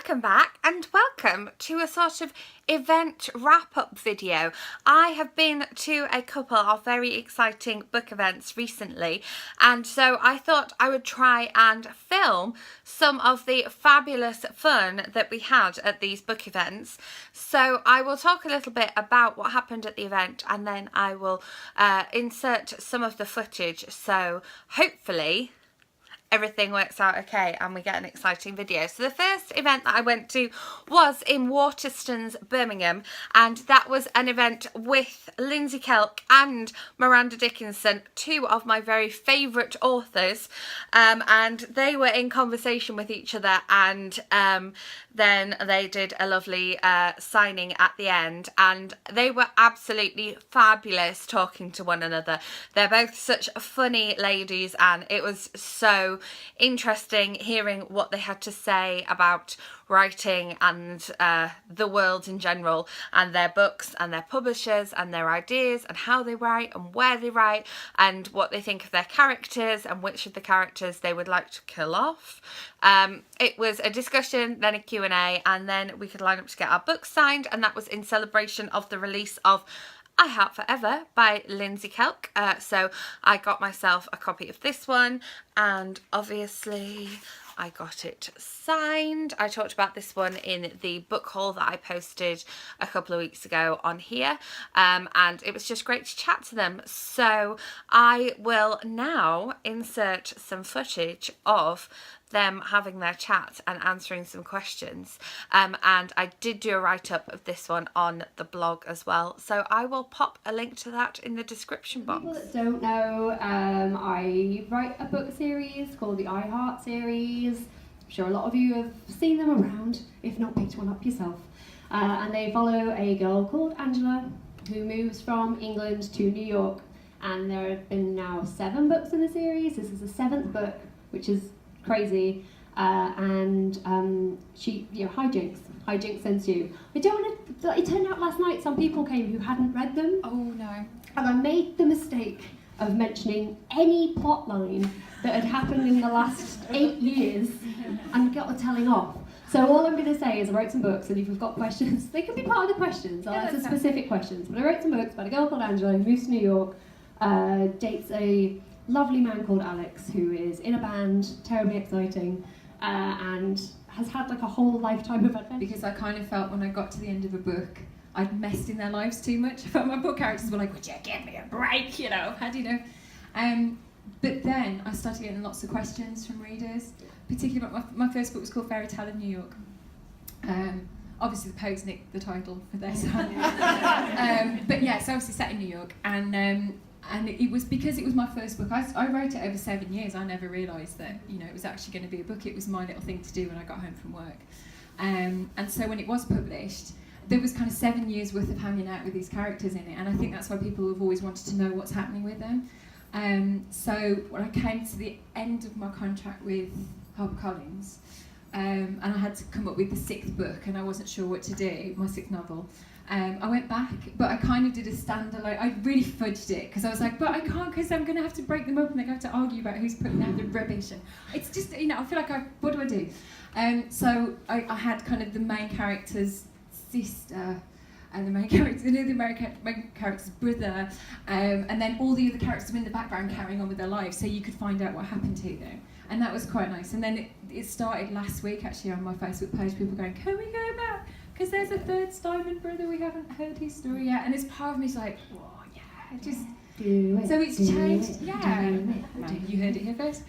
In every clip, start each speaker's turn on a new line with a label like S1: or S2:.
S1: Welcome back and welcome to a sort of event wrap-up video. I have been to a couple of very exciting book events recently, and so I thought I would try and film some of the fabulous fun that we had at these book events. So I will talk a little bit about what happened at the event, and then I will insert some of the footage, so hopefully everything works out okay and we get an exciting video. So the first event that I went to was in Waterstones, Birmingham, and that was an event with Lindsey, Kelk and Miranda Dickinson, two of my very favourite authors, and they were in conversation with each other, and then they did a lovely signing at the end, and they were absolutely fabulous talking to one another. They're both such funny ladies, and it was so interesting hearing what they had to say about writing and the world in general, and their books and their publishers and their ideas and how they write and where they write and what they think of their characters and which of the characters they would like to kill off. It was a discussion, then a Q&A, and then we could line up to get our books signed, and that was in celebration of the release of I Heart Forever by Lindsey Kelk. So I got myself a copy of this one, and obviously I got it signed. I talked about this one in the book haul that I posted a couple of weeks ago on here, and it was just great to chat to them. So I will now insert some footage of them having their chat and answering some questions, and I did do a write-up of this one on the blog as well, so I will pop a link to that in the description box.
S2: People that don't know, I write a book series called the I Heart series. I'm sure a lot of you have seen them around, if not picked one up yourself, and they follow a girl called Angela who moves from England to New York, and there have been now 7 books in the series. This is the 7th book, which is crazy, and she, hijinks ensue. I don't want to. It turned out last night some people came who hadn't read them.
S1: Oh no!
S2: And I made the mistake of mentioning any plot line that had happened in the last 8 years, and got a telling off. So all I'm going to say is I wrote some books, and if you've got questions, they can be part of the questions. I'll answer specific questions. But I wrote some books about a girl called Angela who moves to New York, dates a lovely man called Alex, who is in a band, terribly exciting, and has had like a whole lifetime of adventure.
S3: Because I kind of felt when I got to the end of a book, I'd messed in their lives too much. I felt my book characters were like, would you give me a break, you know, how do you know? But then I started getting lots of questions from readers, particularly about my first book was called Fairy Tale of New York. Obviously the poets nicked the title for their son. But yeah, it's obviously set in New York, and it was because it was my first book. I wrote it over 7 years. I never realised that, you know, it was actually going to be a book. It was my little thing to do when I got home from work. And so when it was published, there was kind of 7 years worth of hanging out with these characters in it. And I think that's why people have always wanted to know what's happening with them. So when I came to the end of my contract with HarperCollins, and I had to come up with the 6th book, and I wasn't sure what to do, my 6th novel. I went back, but I kind of did a standalone. I really fudged it because I was like, but I can't because I'm going to have to break them up and they're going to have to argue about who's putting out the rubbish. And it's just, you know, I feel like what do I do? So I had kind of the main character's sister and the main character, the main character's brother, and then all the other characters were in the background carrying on with their lives, so you could find out what happened to them. And that was quite nice. And then it started last week actually on my Facebook page, people going, can we go back? Because there's a 3rd Steinman brother, we haven't heard his story yet. And it's part of me's like, whoa, yeah, just do it. So it's changed, yeah. You heard it here first.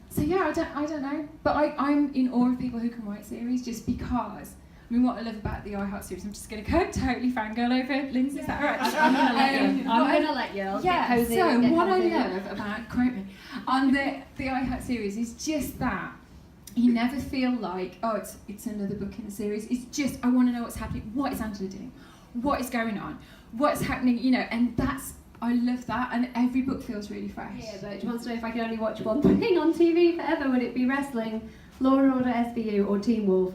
S3: So yeah, I don't know. But I'm in awe of people who can write series just because, I mean, what I love about the I Heart series, I'm just going to go totally fangirl over Lindsey, is that right?
S2: I'm going to let you. I'm going to let you.
S3: Yeah, cozy, so what cozy. I love about, quote me, on the I Heart series is just that you never feel like, oh, it's another book in the series. It's just, I want to know what's happening. What is Angela doing? What is going on? What's happening? You know, and I love that. And every book feels really fresh.
S2: Yeah, but she wants to know if I could only watch one thing on TV forever, would it be wrestling, Law and Order SVU, or Teen Wolf?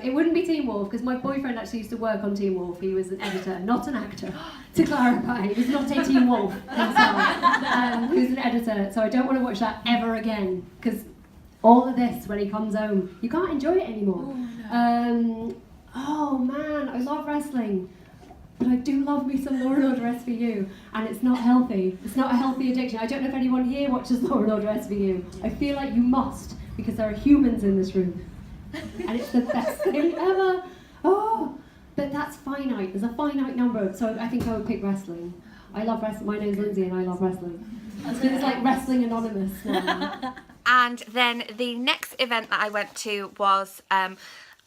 S2: It wouldn't be Teen Wolf, because my boyfriend actually used to work on Teen Wolf. He was an editor, not an actor, to clarify. He was not a Teen Wolf himself. He was an editor, so I don't want to watch that ever again, because all of this when he comes home. You can't enjoy it anymore. Oh man, I love wrestling, but I do love me some Law and Order SVU, and it's not healthy. It's not a healthy addiction. I don't know if anyone here watches Law and Order SVU. I feel like you must, because there are humans in this room, and it's the best thing ever. Oh, but that's finite. There's a finite number, so I think I would pick wrestling. I love wrestling. My name's Lindsey, and I love wrestling. It's like Wrestling Anonymous now.
S1: And then the next event that I went to was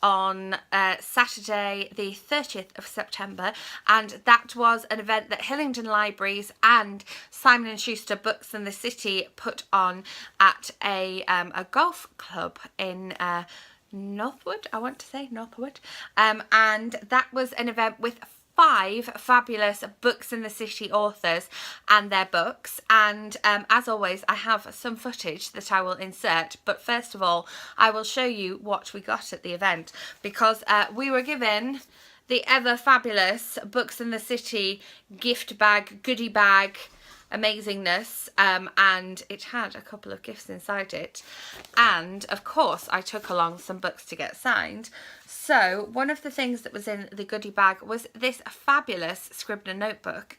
S1: on Saturday the 30th of September, and that was an event that Hillingdon Libraries and Simon & Schuster Books in the City put on at a golf club in Northwood, I want to say Northwood, and that was an event with 5 fabulous Books in the City authors and their books, and as always I have some footage that I will insert, but first of all I will show you what we got at the event, because we were given the ever fabulous Books in the City gift bag, goodie bag amazingness, and it had a couple of gifts inside it, and of course I took along some books to get signed. So one of the things that was in the goodie bag was this fabulous Scribner notebook,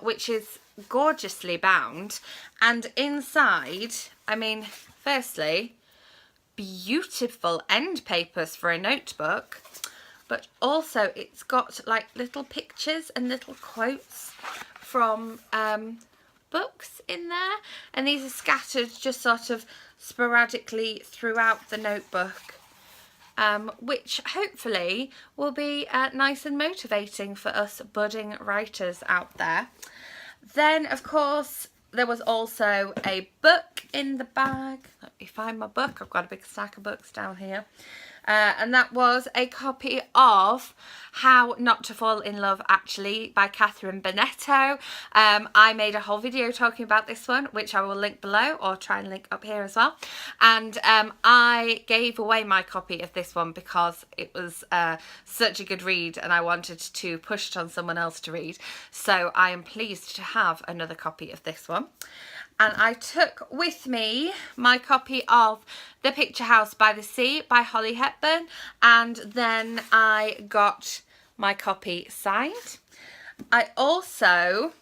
S1: which is gorgeously bound, and inside, I mean, firstly, beautiful end papers for a notebook, but also it's got like little pictures and little quotes from books in there, and these are scattered just sort of sporadically throughout the notebook, which hopefully will be nice and motivating for us budding writers out there. Then of course there was also a book in the bag. Let me find my book. I've got a big stack of books down here. And that was a copy of How Not to Fall in Love Actually by Catherine Bonetto. I made a whole video talking about this one, which I will link below or try and link up here as well. And I gave away my copy of this one because it was such a good read and I wanted to push it on someone else to read. So I am pleased to have another copy of this one. And I took with me my copy of The Picture House by the Sea by Holly Hepburn, and then I got my copy signed. I also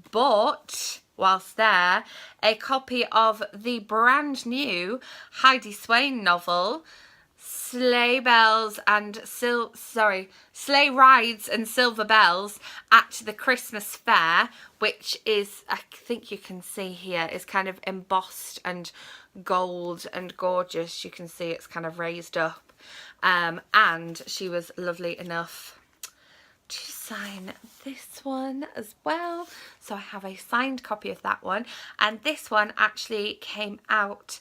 S1: bought, whilst there, a copy of the brand new Heidi Swain novel, Sleigh Rides and Silver Bells at the Christmas Fair, which is, I think you can see here, is kind of embossed and gold and gorgeous. You can see it's kind of raised up, and she was lovely enough to sign this one as well. So I have a signed copy of that one, and this one actually came out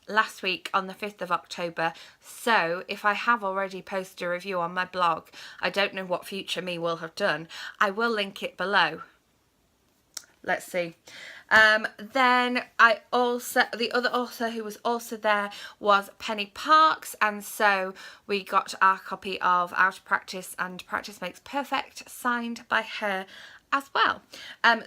S1: last week on the 5th of October, so if I have already posted a review on my blog, I don't know what future me will have done. I will link it below. Let's see. Then I also, the other author who was also there was Penny Parks, and so we got our copy of Out of Practice and Practice Makes Perfect signed by her as well.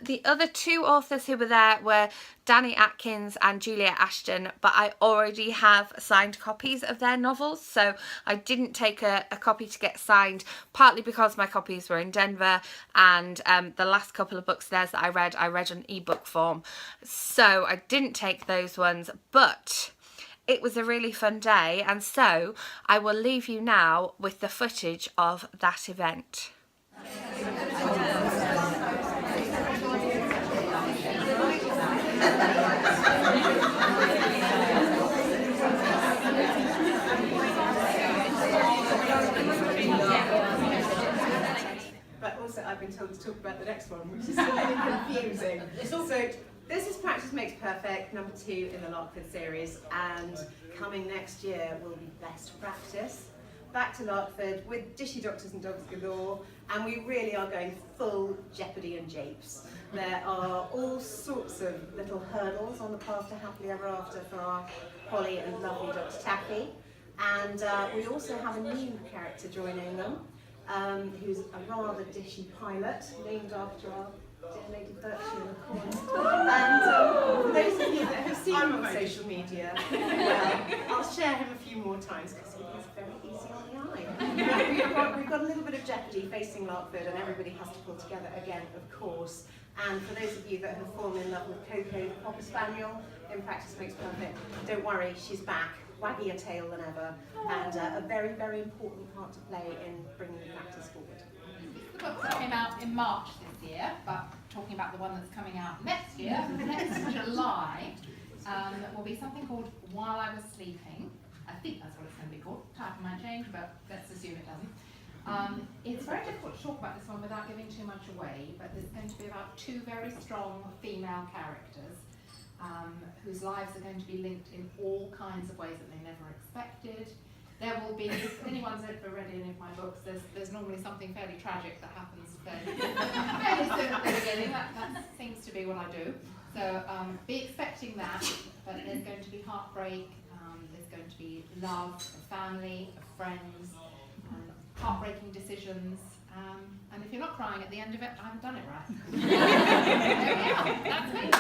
S1: The other 2 authors who were there were Danny Atkins and Julia Ashton, but I already have signed copies of their novels, so I didn't take a copy to get signed, partly because my copies were in Denver, and the last couple of books theirs that I read on ebook form, so I didn't take those ones, but it was a really fun day, and so I will leave you now with the footage of that event.
S4: But also I've been told to talk about the next one, which is slightly confusing. So this is Practice Makes Perfect, number 2 in the Larkford series, and coming next year will be Best Practice. Back to Larkford with dishy doctors and dogs galore, and we really are going full Jeopardy and japes. There are all sorts of little hurdles on the path to happily ever after for our Holly and lovely Dr. Taffy, and we also have a new character joining them, who's a rather dishy pilot named after our dear Lady Berkshire in the corner. And for those of you that have seen him on social media, well, share him a few more times because he is very easy on the eye. We've got a little bit of jeopardy facing Larkford, and everybody has to pull together again, of course. And for those of you that have fallen in love with Coco, the Cocker Spaniel, in practice makes perfect, don't worry, she's back, waggier tail than ever, and a very, very important part to play in bringing the practice forward.
S5: The book that came out in March this year, but talking about the one that's coming out next year, next July, will be something called While I Was Sleeping. I think that's what it's going to be called. Title might change, but let's assume it doesn't. It's very difficult to talk about this one without giving too much away, but there's going to be about 2 very strong female characters whose lives are going to be linked in all kinds of ways that they never expected. There will be, if anyone's ever read any of my books, there's normally something fairly tragic that happens fairly soon at the beginning. That seems to be what I do. So be expecting that, but there's going to be heartbreak, there's going to be love, of family, of friends, heartbreaking decisions, and if you're not crying at the end of it, I haven't done it right. There we are, that's me.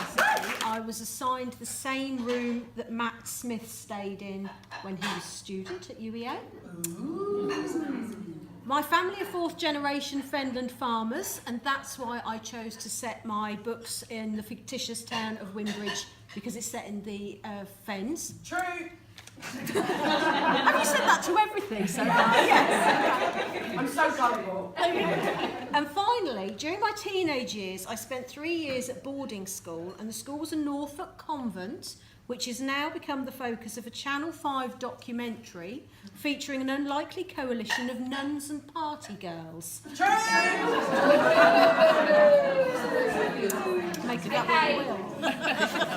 S6: I was assigned the same room that Matt Smith stayed in when he was a student at UEA. Ooh. My family are 4th generation Fenland farmers, and that's why I chose to set my books in the fictitious town of Wimbridge, because it's set in the Fens.
S4: True!
S6: Have you said that to everything so far? Yes.
S4: I'm so gullible.
S6: And finally, during my teenage years, I spent 3 years at boarding school, and the school was a Norfolk convent, which has now become the focus of a Channel 5 documentary featuring an unlikely coalition of nuns and party girls.
S4: True!
S6: Make it up what you will.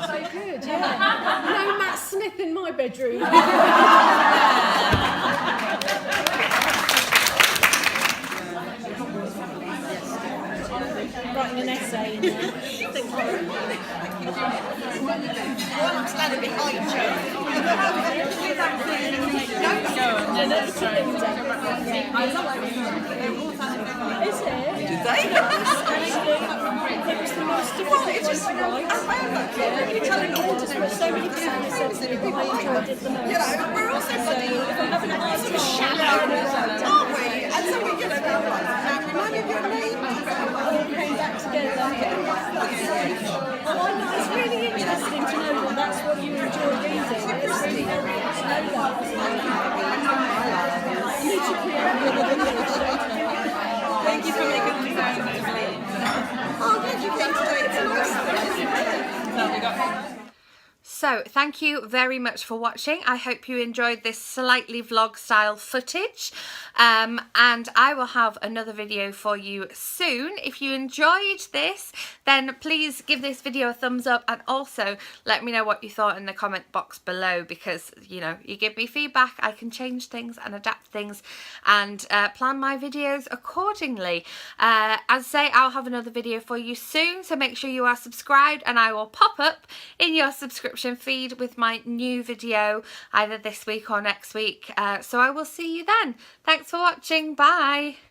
S6: So good, yeah. No Matt Smith in my bedroom. Writing an essay in there.
S7: I'm standing behind you.
S6: Is it?
S7: Did they?
S6: It was the most difficult one to write. You're telling all to but so many people said that I enjoyed it the most.
S7: You know, we're also bloody
S6: Having a hard time.
S7: shallow, aren't we? And so we, you know, now remind me of your name.
S6: All came back together. Oh, I know, it's really interesting to know that that's what you enjoy reading. It's really helpful to know that. You need to create another village.
S7: Thank you for making me sound. Oh, glad you came today. It's a nice thing.
S1: So thank you very much for watching. I hope you enjoyed this slightly vlog style footage, and I will have another video for you soon. If you enjoyed this, then please give this video a thumbs up, and also let me know what you thought in the comment box below, because you know, you give me feedback, I can change things and adapt things and plan my videos accordingly. As I say, I'll have another video for you soon, so make sure you are subscribed, and I will pop up in your subscription feed with my new video either this week or next week. So I will see you then. Thanks for watching. Bye.